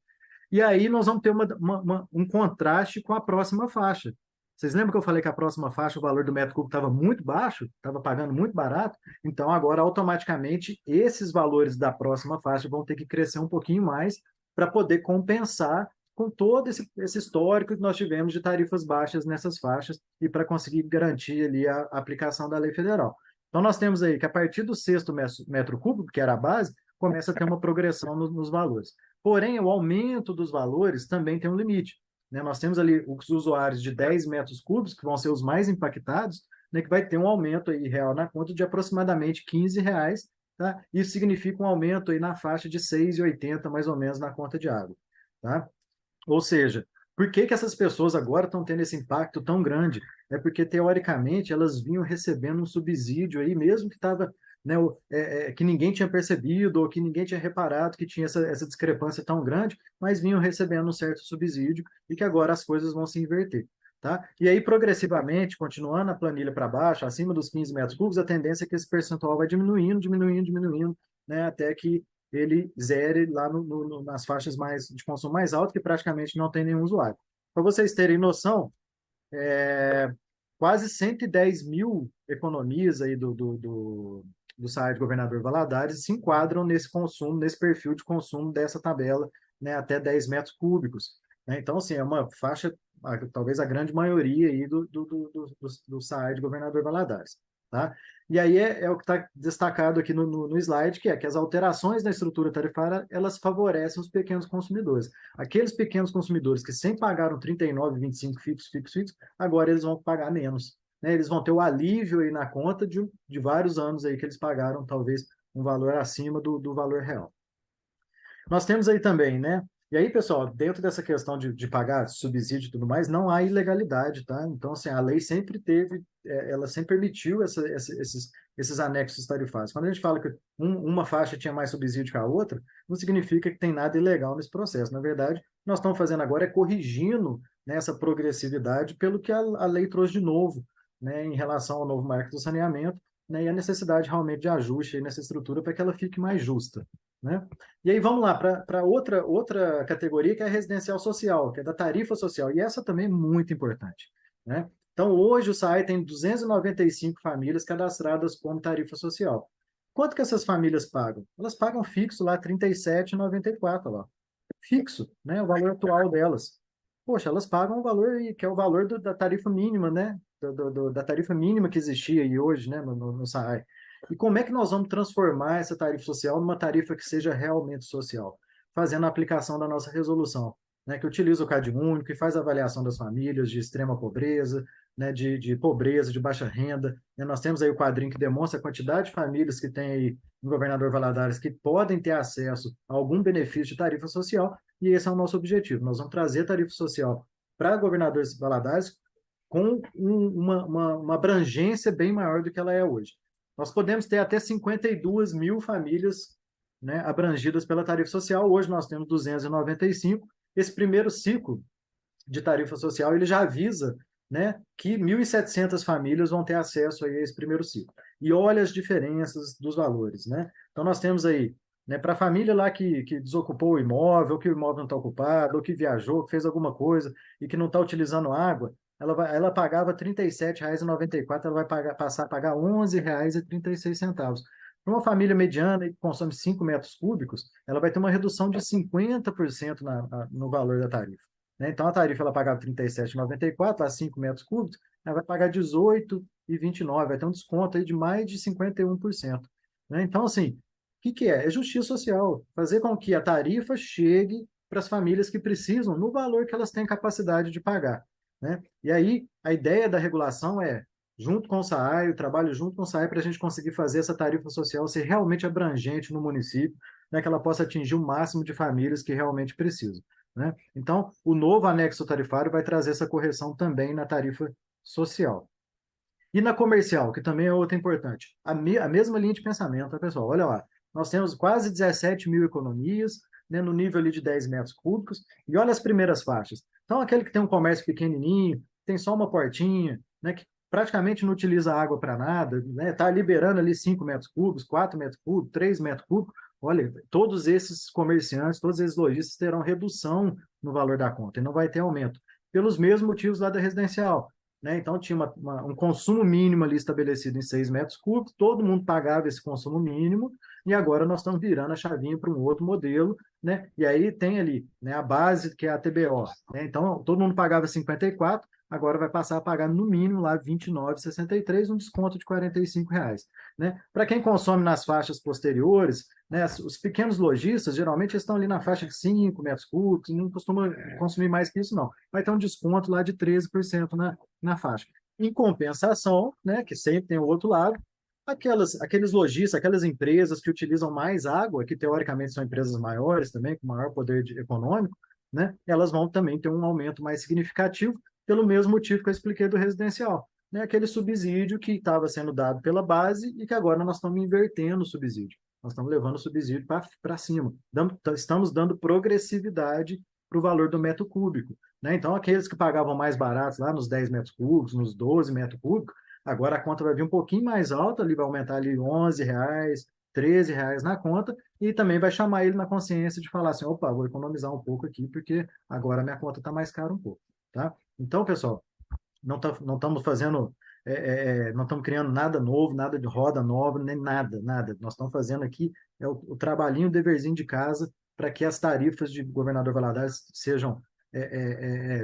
E aí nós vamos ter um contraste com a próxima faixa. Vocês lembram que eu falei que a próxima faixa, o valor do metro cúbico estava muito baixo, estava pagando muito barato? Então, agora, automaticamente, esses valores da próxima faixa vão ter que crescer um pouquinho mais para poder compensar com todo esse histórico que nós tivemos de tarifas baixas nessas faixas e para conseguir garantir ali a aplicação da lei federal. Então, nós temos aí que a partir do sexto metro cúbico, que era a base, começa a ter uma progressão nos valores. Porém, o aumento dos valores também tem um limite. Né? Nós temos ali os usuários de 10 metros cúbicos, que vão ser os mais impactados, né, que vai ter um aumento aí real na conta de aproximadamente R$ 15. Tá? Isso significa um aumento aí na faixa de R$ 6,80 mais ou menos na conta de água. Tá? Ou seja, por que essas pessoas agora estão tendo esse impacto tão grande? É porque, teoricamente, elas vinham recebendo um subsídio aí, mesmo que estava, né, que ninguém tinha percebido ou que ninguém tinha reparado que tinha essa discrepância tão grande, mas vinham recebendo um certo subsídio e que agora as coisas vão se inverter. Tá? E aí, progressivamente, continuando a planilha para baixo, acima dos 15 metros cúbicos, a tendência é que esse percentual vai diminuindo, diminuindo, diminuindo, né, até que ele zere lá nas faixas de consumo mais alto, que praticamente não tem nenhum usuário. Para vocês terem noção, quase 110 mil economias aí do site Governador Valadares se enquadram nesse consumo, nesse perfil de consumo dessa tabela, né, até 10 metros cúbicos. Né? Então, assim, é uma faixa, talvez a grande maioria aí do site Governador Valadares. Tá? E aí é o que está destacado aqui no slide, que as alterações na estrutura tarifária, elas favorecem os pequenos consumidores. Aqueles pequenos consumidores que sempre pagaram R$ 39,25 fixo, agora eles vão pagar menos. Né? Eles vão ter o alívio aí na conta de vários anos aí que eles pagaram, talvez, um valor acima do valor real. Nós temos aí também, né? E aí, pessoal, dentro dessa questão de pagar subsídio e tudo mais, não há ilegalidade, tá? Então, assim, a lei sempre teve, ela sempre permitiu esses anexos tarifários. Quando a gente fala que uma faixa tinha mais subsídio que a outra, não significa que tem nada ilegal nesse processo. Na verdade, nós estamos fazendo agora é corrigindo, né, essa progressividade pelo que a lei trouxe de novo, né, em relação ao novo marco do saneamento, né, e a necessidade realmente de ajuste aí nessa estrutura para que ela fique mais justa. Né? E aí vamos lá para outra categoria, que é a residencial social, que é da tarifa social, e essa também é muito importante. Né? Então, hoje o SAAI tem 295 famílias cadastradas como tarifa social. Quanto que essas famílias pagam? Elas pagam fixo lá, R$ 37,94 lá. Fixo, né? O valor atual delas. Poxa, elas pagam o valor que é o valor da tarifa mínima, né? Da tarifa mínima que existia aí hoje, né? No SAAI. E como é que nós vamos transformar essa tarifa social numa tarifa que seja realmente social? Fazendo a aplicação da nossa resolução, né? Que utiliza o Cade Único, que faz a avaliação das famílias de extrema pobreza, né? De pobreza, de baixa renda, né? Nós temos aí o quadrinho que demonstra a quantidade de famílias que tem aí no Governador Valadares que podem ter acesso a algum benefício de tarifa social, e esse é o nosso objetivo. Nós vamos trazer tarifa social para governadores Valadares com uma abrangência bem maior do que ela é hoje. Nós podemos ter até 52 mil famílias, né, abrangidas pela tarifa social. Hoje nós temos 295. Esse primeiro ciclo de tarifa social, ele já avisa, né, que 1.700 famílias vão ter acesso aí a esse primeiro ciclo. E olha as diferenças dos valores, né? Então, nós temos aí, né, para a família lá que desocupou o imóvel, ou que o imóvel não está ocupado, ou que viajou, que fez alguma coisa e que não está utilizando água, ela pagava R$ 37,94, ela vai passar a pagar R$ 11,36. Para uma família mediana que consome 5 metros cúbicos, ela vai ter uma redução de 50% no valor da tarifa, né? Então, a tarifa ela pagava R$ 37,94 a 5 metros cúbicos, ela vai pagar R$ 18,29, vai ter um desconto aí de mais de 51%, né? Então, assim, o que é? É justiça social, fazer com que a tarifa chegue para as famílias que precisam no valor que elas têm capacidade de pagar, né? E aí, a ideia da regulação é, junto com o SAAI, o trabalho junto com o SAAI, para a gente conseguir fazer essa tarifa social ser realmente abrangente no município, né, que ela possa atingir o máximo de famílias que realmente precisam, né? Então, o novo anexo tarifário vai trazer essa correção também na tarifa social. E na comercial, que também é outra importante, a mesma linha de pensamento, tá, pessoal? Olha lá, nós temos quase 17 mil economias, né, no nível ali de 10 metros cúbicos, e olha as primeiras faixas. Então, aquele que tem um comércio pequenininho, tem só uma portinha, né, que praticamente não utiliza água para nada, né, está liberando ali 5 metros cúbicos, 4 metros cúbicos, 3 metros cúbicos, olha, todos esses comerciantes, todos esses lojistas terão redução no valor da conta, e não vai ter aumento, pelos mesmos motivos lá da residencial, né? Então, tinha um consumo mínimo ali estabelecido em 6 metros cúbicos, todo mundo pagava esse consumo mínimo, e agora nós estamos virando a chavinha para um outro modelo, né? E aí tem ali, né, a base, que é a TBO, né? Então, todo mundo pagava 54, agora vai passar a pagar no mínimo lá 29,63, um desconto de R$ 45, né? Para quem consome nas faixas posteriores, né, os pequenos lojistas, geralmente estão ali na faixa de 5 metros cúbicos, não costuma consumir mais que isso, não. Vai ter um desconto lá de 13% na faixa. Em compensação, né, que sempre tem o outro lado, aqueles lojistas, aquelas empresas que utilizam mais água, que teoricamente são empresas maiores também, com maior poder econômico, né, elas vão também ter um aumento mais significativo, pelo mesmo motivo que eu expliquei do residencial, né, aquele subsídio que estava sendo dado pela base e que agora nós estamos invertendo o subsídio. Nós estamos levando o subsídio para cima. Estamos dando progressividade para o valor do metro cúbico, né? Então, aqueles que pagavam mais baratos lá nos 10 metros cúbicos, nos 12 metros cúbicos, agora a conta vai vir um pouquinho mais alta, ali vai aumentar ali R$ 11, R$ 13 na conta, e também vai chamar ele na consciência de falar assim, opa, vou economizar um pouco aqui, porque agora minha conta está mais cara um pouco, tá? Então, pessoal, não estamos fazendo, não estamos criando nada novo, nada de roda nova, nem nada, nada. Nós estamos fazendo aqui o trabalhinho, o deverzinho de casa, para que as tarifas de Governador Valadares sejam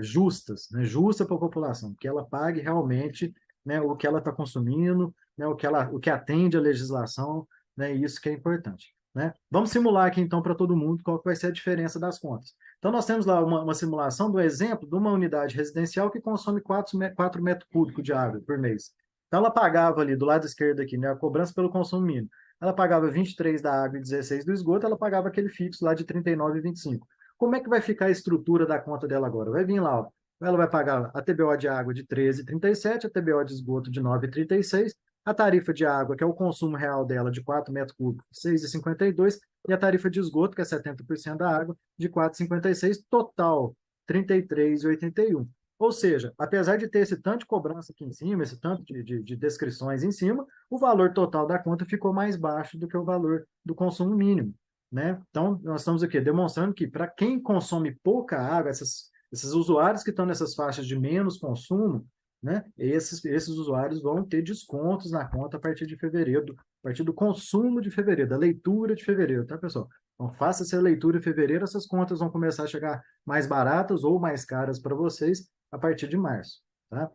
justas, né? Justa para a população, que ela pague realmente, né, o que ela está consumindo, né, o que atende à legislação, né, e isso que é importante, né? Vamos simular aqui, então, para todo mundo qual que vai ser a diferença das contas. Então, nós temos lá uma simulação do exemplo de uma unidade residencial que consome 4 metros cúbicos de água por mês. Então, ela pagava ali, do lado esquerdo aqui, né, a cobrança pelo consumo mínimo. Ela pagava 23 da água e 16 do esgoto, ela pagava aquele fixo lá de 39,25. Como é que vai ficar a estrutura da conta dela agora? Vai vir lá, ó, ela vai pagar a TBO de água de 13,37, a TBO de esgoto de 9,36, a tarifa de água, que é o consumo real dela, de 4 metros cúbicos, 6,52, e a tarifa de esgoto, que é 70% da água, de 4,56, total 33,81. Ou seja, apesar de ter esse tanto de cobrança aqui em cima, esse tanto de descrições em cima, o valor total da conta ficou mais baixo do que o valor do consumo mínimo, né? Então, nós estamos aqui demonstrando que para quem consome pouca água, esses usuários que estão nessas faixas de menos consumo, né? Esses usuários vão ter descontos na conta a partir de fevereiro, a partir do consumo de fevereiro, da leitura de fevereiro, tá, pessoal? Então, faça essa leitura em fevereiro, essas contas vão começar a chegar mais baratas ou mais caras para vocês a partir de março, tá?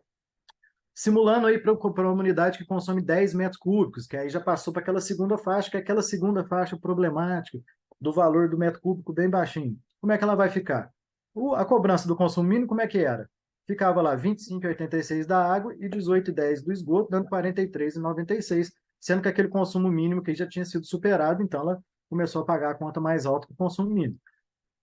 Simulando aí para uma unidade que consome 10 metros cúbicos, que aí já passou para aquela segunda faixa, que é aquela segunda faixa problemática do valor do metro cúbico bem baixinho. Como é que ela vai ficar? A cobrança do consumo mínimo, como é que era? Ficava lá 25,86 da água e 18,10 do esgoto, dando 43,96, sendo que aquele consumo mínimo que já tinha sido superado, então ela começou a pagar a conta mais alta que o consumo mínimo.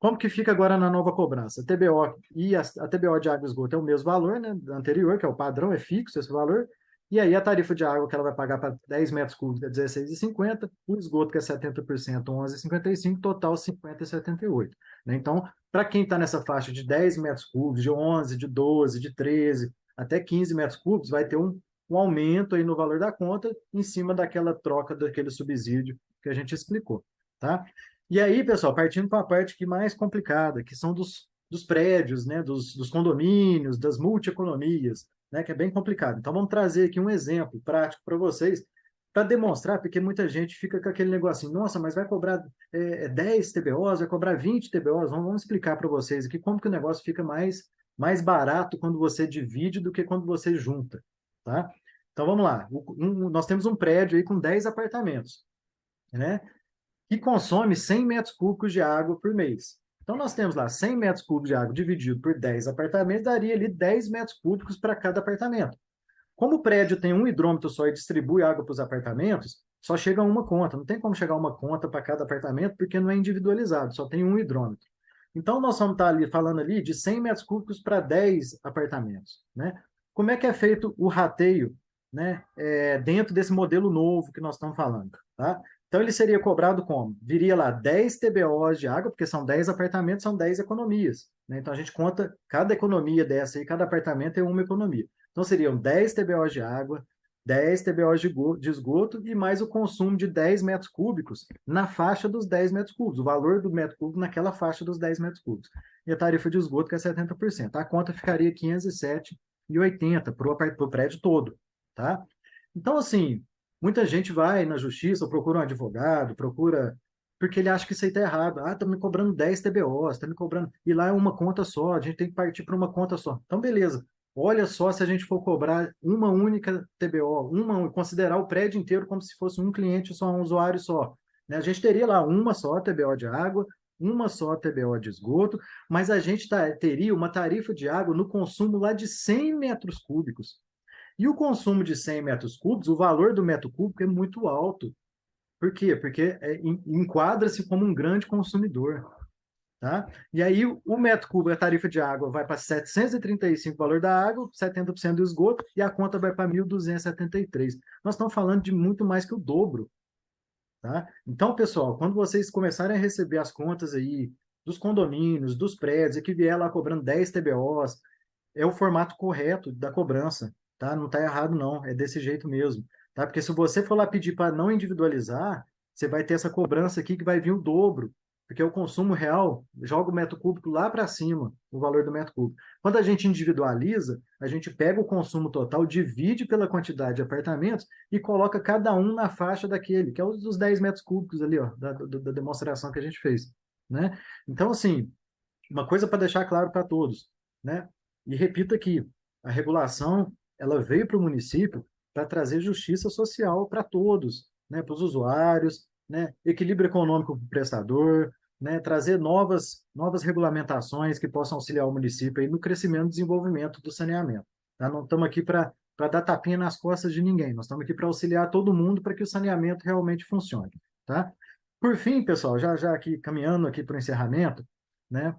Como que fica agora na nova cobrança? A TBO e a TBO de água e esgoto é o mesmo valor, né, anterior, que é o padrão, é fixo esse valor, e aí a tarifa de água que ela vai pagar para 10 metros cúbicos é 16,50, o esgoto que é 70%, 11,55, total 50,78. Né? Então, para quem está nessa faixa de 10 metros cúbicos, de 11, de 12, de 13, até 15 metros cúbicos, vai ter um aumento aí no valor da conta em cima daquela troca, daquele subsídio que a gente explicou, tá? E aí, pessoal, partindo para a parte que mais complicada, que são dos prédios, né, dos condomínios, das multieconomias, né, que é bem complicado. Então, vamos trazer aqui um exemplo prático para vocês, para demonstrar, porque muita gente fica com aquele negocinho, nossa, mas vai cobrar 10 TBOs, vai cobrar 20 TBOs, vamos explicar para vocês aqui como que o negócio fica mais barato quando você divide do que quando você junta, tá? Então, vamos lá. Nós temos um prédio aí com 10 apartamentos, né? Que consome 100 metros cúbicos de água por mês. Então, nós temos lá 100 metros cúbicos de água dividido por 10 apartamentos, daria ali 10 metros cúbicos para cada apartamento. Como o prédio tem um hidrômetro só e distribui água para os apartamentos, só chega uma conta. Não tem como chegar uma conta para cada apartamento, porque não é individualizado, só tem um hidrômetro. Então, nós vamos estar ali falando ali de 100 metros cúbicos para 10 apartamentos. Né? Como é que é feito o rateio, né, dentro desse modelo novo que nós estamos falando? Tá? Então, ele seria cobrado como? Viria lá 10 TBOs de água, porque são 10 apartamentos, são 10 economias. Né? Então, a gente conta cada economia dessa aí, cada apartamento é uma economia. Então, seriam 10 TBOs de água, 10 TBOs de esgoto e mais o consumo de 10 metros cúbicos na faixa dos 10 metros cúbicos, o valor do metro cúbico naquela faixa dos 10 metros cúbicos. E a tarifa de esgoto, que é 70%. A conta ficaria 507,80 para o prédio todo. Tá? Então, assim, muita gente vai na justiça, procura um advogado, procura. Porque ele acha que isso aí está errado. Ah, estão me cobrando 10 TBOs, estão me cobrando. E lá é uma conta só, a gente tem que partir para uma conta só. Então, beleza. Olha só se a gente for cobrar uma única TBO, considerar o prédio inteiro como se fosse um cliente só, um usuário só. Né? A gente teria lá uma só TBO de água, uma só TBO de esgoto, mas a gente teria uma tarifa de água no consumo lá de 100 metros cúbicos. E o consumo de 100 metros cúbicos, o valor do metro cúbico é muito alto. Por quê? Porque enquadra-se como um grande consumidor. Tá? E aí o metro cúbico, a tarifa de água vai para 735 o valor da água, 70% do esgoto, e a conta vai para 1.273. Nós estamos falando de muito mais que o dobro. Tá? Então, pessoal, quando vocês começarem a receber as contas aí dos condomínios, dos prédios, e que vier lá cobrando 10 TBOs, é o formato correto da cobrança, tá? Não está errado, não, é desse jeito mesmo, tá? Porque se você for lá pedir para não individualizar, você vai ter essa cobrança aqui que vai vir o dobro, porque o consumo real joga o metro cúbico lá para cima, o valor do metro cúbico. Quando a gente individualiza, a gente pega o consumo total, divide pela quantidade de apartamentos e coloca cada um na faixa daquele, que é os dos 10 metros cúbicos ali, ó, da demonstração que a gente fez, né? Então, assim, uma coisa para deixar claro para todos, né? E repito aqui, a regulação ela veio para o município para trazer justiça social para todos, né? Para os usuários, né? Equilíbrio econômico para o prestador, né? Trazer novas regulamentações que possam auxiliar o município aí no crescimento e desenvolvimento do saneamento. Tá? Não estamos aqui para dar tapinha nas costas de ninguém, nós estamos aqui para auxiliar todo mundo para que o saneamento realmente funcione. Tá? Por fim, pessoal, já aqui caminhando aqui para o encerramento, né?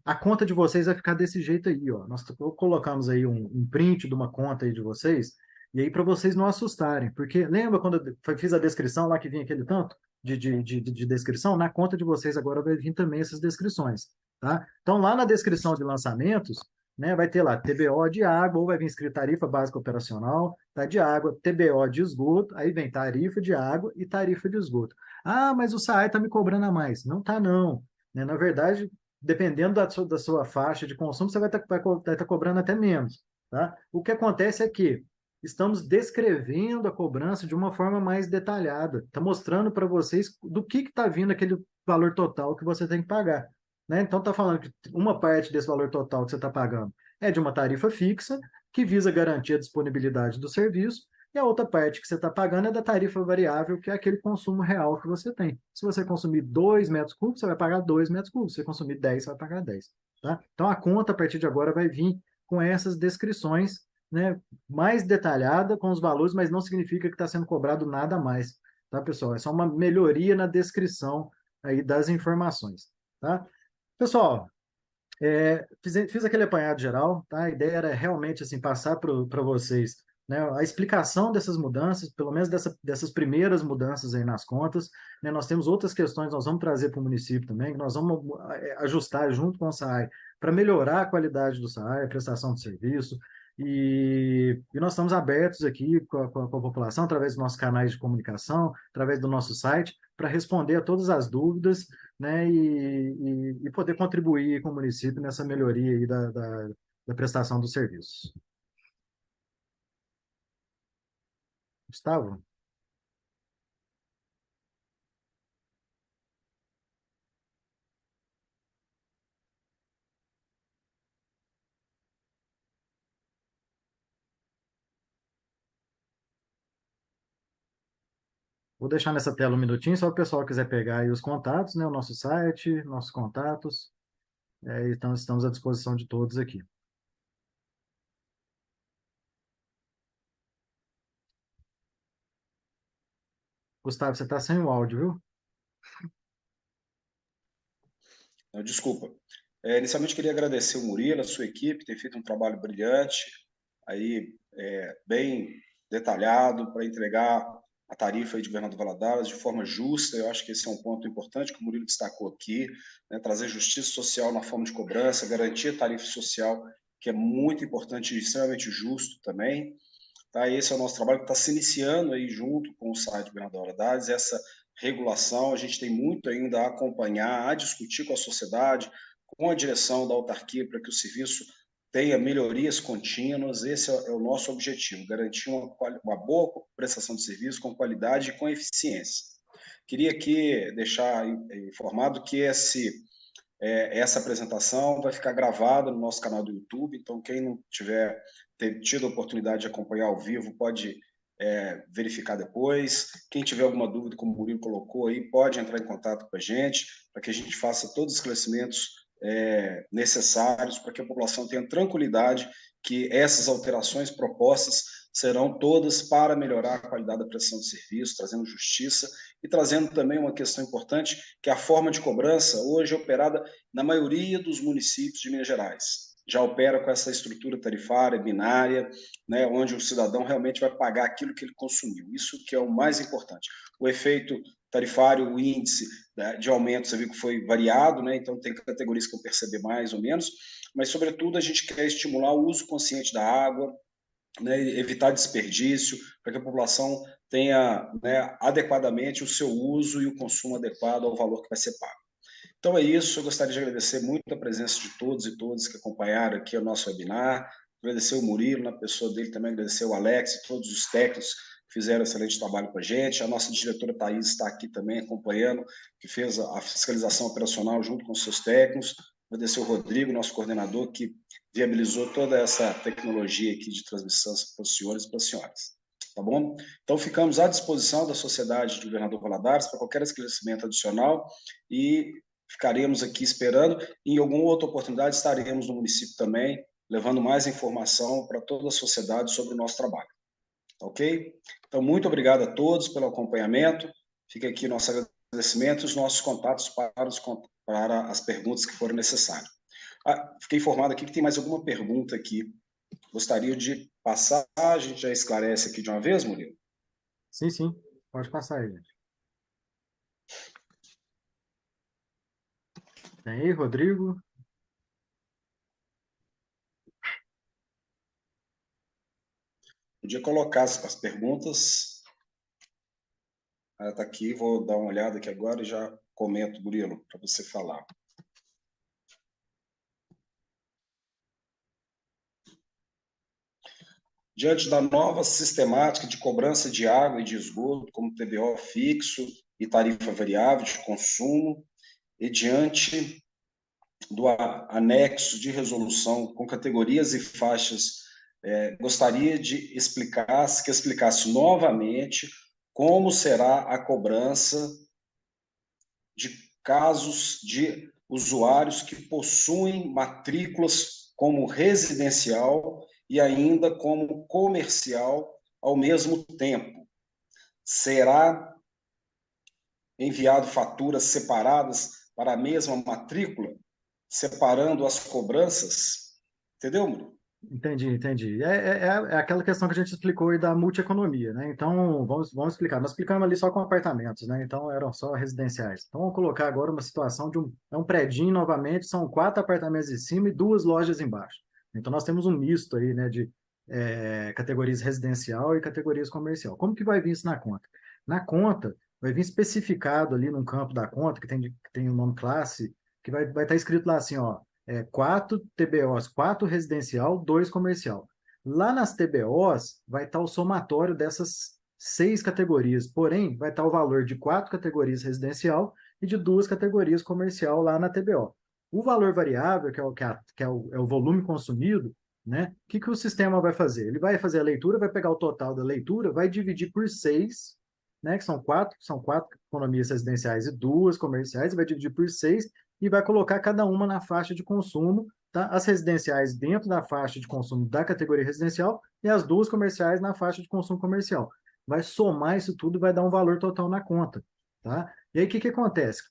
A conta de vocês vai ficar desse jeito aí, ó. Nós colocamos aí um print de uma conta aí de vocês, e aí para vocês não assustarem, porque lembra quando eu fiz a descrição lá que vinha aquele tanto de descrição? Na conta de vocês agora vai vir também essas descrições, tá? Então lá na descrição de lançamentos, né, vai ter lá TBO de água, ou vai vir escrito tarifa básica operacional, tá, de água, TBO de esgoto, aí vem tarifa de água e tarifa de esgoto. Ah, mas o SAAI está me cobrando a mais. Não tá, não. Né? Na verdade, dependendo da sua faixa de consumo, você vai estar cobrando até menos. tá? O que acontece é que estamos descrevendo a cobrança de uma forma mais detalhada, está mostrando para vocês do que está vindo aquele valor total que você tem que pagar, né? Então está falando que uma parte desse valor total que você está pagando é de uma tarifa fixa, que visa garantir a disponibilidade do serviço, e a outra parte que você está pagando é da tarifa variável, que é aquele consumo real que você tem. Se você consumir 2 metros cúbicos, você vai pagar 2 metros cúbicos. Se você consumir 10, você vai pagar 10. Tá? Então, a conta, a partir de agora, vai vir com essas descrições, né, mais detalhada com os valores, mas não significa que está sendo cobrado nada a mais. Tá, pessoal? É só uma melhoria na descrição aí das informações. Tá? Pessoal, fiz aquele apanhado geral, tá? A ideia era realmente assim passar para vocês, né, a explicação dessas mudanças, pelo menos dessas primeiras mudanças aí nas contas, né? Nós temos outras questões, nós vamos trazer para o município também, que nós vamos ajustar junto com o SAAI para melhorar a qualidade do SAAI, a prestação de serviço, e nós estamos abertos aqui com a população, através dos nossos canais de comunicação, através do nosso site, para responder a todas as dúvidas, né, e poder contribuir com o município nessa melhoria aí da prestação dos serviços. Gustavo, vou deixar nessa tela um minutinho, só o pessoal quiser pegar aí os contatos, né, o nosso site, nossos contatos, então estamos à disposição de todos aqui. Gustavo, você está sem o áudio, viu? Desculpa. Inicialmente, queria agradecer o Murilo, a sua equipe, ter feito um trabalho brilhante, aí, bem detalhado, para entregar a tarifa aí de Governador Valadares de forma justa. Eu acho que esse é um ponto importante que o Murilo destacou aqui, né, trazer justiça social na forma de cobrança, garantir a tarifa social, que é muito importante e extremamente justo também. Tá? Esse é o nosso trabalho que está se iniciando aí junto com o site do Governador Valadares, essa regulação. A gente tem muito ainda a acompanhar, a discutir com a sociedade, com a direção da autarquia, para que o serviço tenha melhorias contínuas. Esse é o nosso objetivo, garantir uma boa prestação de serviço com qualidade e com eficiência. Queria aqui deixar informado que essa apresentação vai ficar gravada no nosso canal do YouTube, então quem não tiver tido a oportunidade de acompanhar ao vivo pode verificar depois. Quem tiver alguma dúvida, como o Murilo colocou aí, pode entrar em contato com a gente, para que a gente faça todos os esclarecimentos necessários para que a população tenha tranquilidade que essas alterações propostas serão todas para melhorar a qualidade da prestação de serviço, trazendo justiça e trazendo também uma questão importante, que é a forma de cobrança hoje é operada na maioria dos municípios de Minas Gerais. Já opera com essa estrutura tarifária, binária, né, onde o cidadão realmente vai pagar aquilo que ele consumiu. Isso que é o mais importante. O efeito tarifário, o índice, né, de aumento, você viu que foi variado, né, então tem categorias que vão perceber mais ou menos, mas, sobretudo, a gente quer estimular o uso consciente da água, né, evitar desperdício, para que a população tenha, né, adequadamente o seu uso e o consumo adequado ao valor que vai ser pago. Então é isso, eu gostaria de agradecer muito a presença de todos e todas que acompanharam aqui o nosso webinar, agradecer o Murilo, na pessoa dele também, agradecer o Alex e todos os técnicos que fizeram excelente trabalho com a gente, a nossa diretora Thais está aqui também acompanhando, que fez a fiscalização operacional junto com os seus técnicos, agradecer o Rodrigo, nosso coordenador, que viabilizou toda essa tecnologia aqui de transmissão para os senhores e para as senhoras. Tá bom? Então, ficamos à disposição da sociedade de Governador Valadares para qualquer esclarecimento adicional e ficaremos aqui esperando. E em alguma outra oportunidade estaremos no município também, levando mais informação para toda a sociedade sobre o nosso trabalho. Ok? Então, muito obrigado a todos pelo acompanhamento. Fica aqui nosso agradecimento e os nossos contatos para as perguntas que forem necessárias. Fiquei informado aqui que tem mais alguma pergunta aqui. Gostaria de passar, a gente já esclarece aqui de uma vez, Murilo? Sim, sim, pode passar aí, gente. Tem aí, Rodrigo? Podia colocar as perguntas. Está aqui, vou dar uma olhada aqui agora e já comento, Murilo, para você falar. diante da nova sistemática de cobrança de água e de esgoto, como TBO fixo e tarifa variável de consumo, e diante do anexo de resolução com categorias e faixas, gostaria de explicasse novamente como será a cobrança de casos de usuários que possuem matrículas como residencial e ainda como comercial ao mesmo tempo. Será enviado faturas separadas para a mesma matrícula, separando as cobranças? Entendeu, Murilo? Entendi. É aquela questão que a gente explicou aí da multieconomia, né? Então, vamos explicar. Nós explicamos ali só com apartamentos, né? Então, eram só residenciais. Então, vamos colocar agora uma situação de um predinho novamente, são 4 apartamentos em cima e 2 lojas embaixo. Então, nós temos um misto aí, né, de categorias residencial e categorias comercial. Como que vai vir isso na conta? Na conta, vai vir especificado ali num campo da conta, que tem o nome classe, que vai estar escrito lá assim, ó, 4 TBOs, 4 residencial, 2 comercial. Lá nas TBOs vai estar o somatório dessas 6 categorias, porém vai estar o valor de 4 categorias residencial e de 2 categorias comercial lá na TBO. O valor variável, que é o volume consumido, né? O que o sistema vai fazer? Ele vai fazer a leitura, vai pegar o total da leitura, vai dividir por 6, né? Que são quatro economias residenciais e 2 comerciais, vai dividir por 6 e vai colocar cada uma na faixa de consumo, tá? As residenciais dentro da faixa de consumo da categoria residencial e as 2 comerciais na faixa de consumo comercial. Vai somar isso tudo e vai dar um valor total na conta, tá? E aí o que acontece?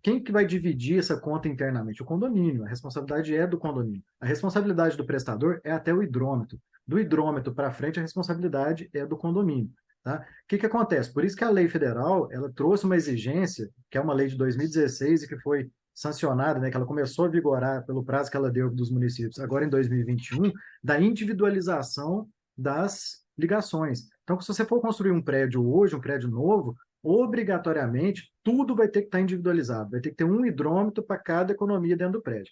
Quem que vai dividir essa conta internamente? O condomínio. A responsabilidade é do condomínio. A responsabilidade do prestador é até o hidrômetro. Do hidrômetro para frente, a responsabilidade é do condomínio. Tá? O que acontece? Por isso que a lei federal ela trouxe uma exigência, que é uma lei de 2016 e que foi sancionada, né, que ela começou a vigorar pelo prazo que ela deu dos municípios, agora em 2021, da individualização das ligações. Então, se você for construir um prédio hoje, um prédio novo, obrigatoriamente, tudo vai ter que estar individualizado, vai ter que ter um hidrômetro para cada economia dentro do prédio.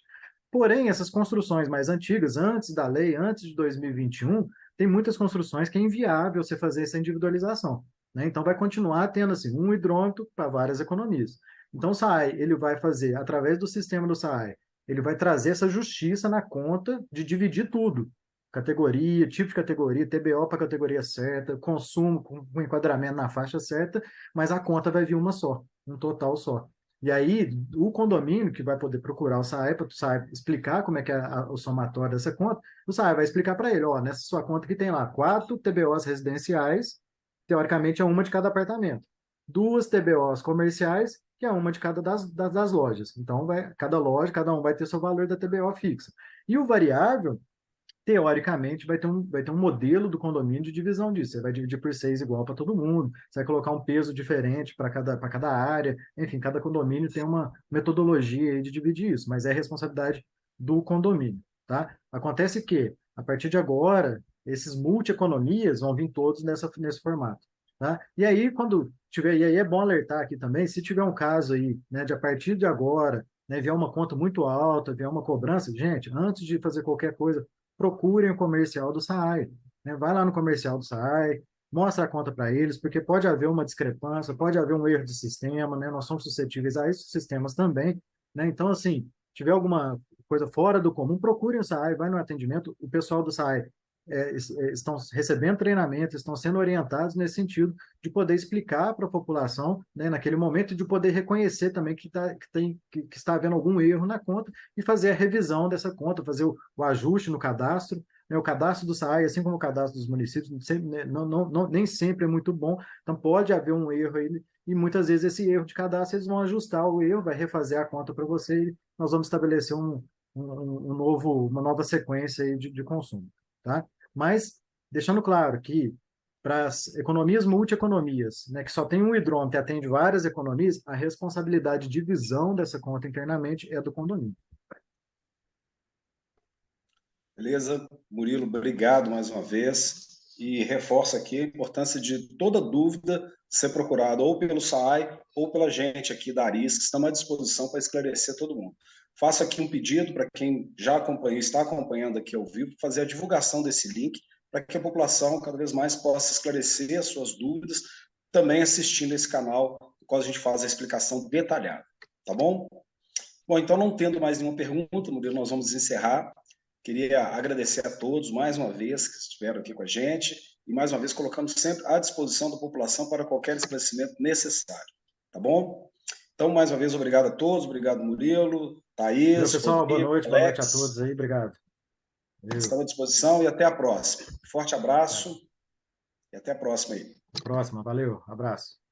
Porém, essas construções mais antigas, antes da lei, antes de 2021, tem muitas construções que é inviável você fazer essa individualização, né? Então, vai continuar tendo assim, um hidrômetro para várias economias. Então, o SAAI, ele vai fazer, através do sistema do SAAI, ele vai trazer essa justiça na conta de dividir tudo. Categoria, tipo de categoria, TBO para a categoria certa, consumo com enquadramento na faixa certa, mas a conta vai vir uma só, um total só. E aí, o condomínio que vai poder procurar o SAAI para o SAAI explicar como é que é o somatório dessa conta, o SAAI vai explicar para ele, ó, nessa sua conta que tem lá 4 TBOs residenciais, teoricamente é uma de cada apartamento. 2 TBOs comerciais, que é uma de cada das lojas. Então, cada loja, cada um vai ter seu valor da TBO fixa. E o variável, teoricamente, vai ter um modelo do condomínio de divisão disso. Você vai dividir por 6 igual para todo mundo, você vai colocar um peso diferente para cada área. Enfim, cada condomínio tem uma metodologia aí de dividir isso, mas é responsabilidade do condomínio, tá? Acontece que, a partir de agora, esses multi-economias vão vir todos nesse formato, tá? E aí, quando tiver, e aí é bom alertar aqui também, se tiver um caso aí, né, de a partir de agora, né, vier uma conta muito alta, vier uma cobrança, gente, antes de fazer qualquer coisa, procurem o comercial do SAAI, né? Vai lá no comercial do SAAI, mostra a conta para eles, porque pode haver uma discrepância, pode haver um erro de sistema, né? Nós somos suscetíveis a esses sistemas também, né? Então, assim, tiver alguma coisa fora do comum, procurem o SAAI, vai no atendimento, o pessoal do SAAI estão recebendo treinamento, estão sendo orientados nesse sentido de poder explicar para a população, né, naquele momento, de poder reconhecer também que está havendo algum erro na conta e fazer a revisão dessa conta, fazer o ajuste no cadastro. Né, o cadastro do SAAI, assim como o cadastro dos municípios, né, nem sempre é muito bom, então pode haver um erro aí, e muitas vezes esse erro de cadastro, eles vão ajustar o erro, vai refazer a conta para você e nós vamos estabelecer uma nova sequência aí de consumo. Tá? Mas, deixando claro que para as economias multi-economias, né, que só tem um hidrômetro e atende várias economias, a responsabilidade de divisão dessa conta internamente é do condomínio. Beleza? Murilo, obrigado mais uma vez. E reforço aqui a importância de toda dúvida ser procurada ou pelo SAAI ou pela gente aqui da ARIS, que estamos à disposição para esclarecer todo mundo. Faço aqui um pedido para quem já acompanha, está acompanhando aqui ao vivo, fazer a divulgação desse link para que a população cada vez mais possa esclarecer as suas dúvidas, também assistindo esse canal, no qual a gente faz a explicação detalhada, tá bom? Bom, então, não tendo mais nenhuma pergunta, Murilo, nós vamos encerrar. Queria agradecer a todos mais uma vez que estiveram aqui com a gente e mais uma vez colocamos sempre à disposição da população para qualquer esclarecimento necessário, tá bom? Então, mais uma vez, obrigado a todos, obrigado Valeu, Murilo, Thaís, pessoal. Rodrigo, Boa noite a Alex, todos aí. Obrigado. estamos à disposição e até a próxima. Forte abraço e até a próxima aí. Próxima. Valeu. Abraço.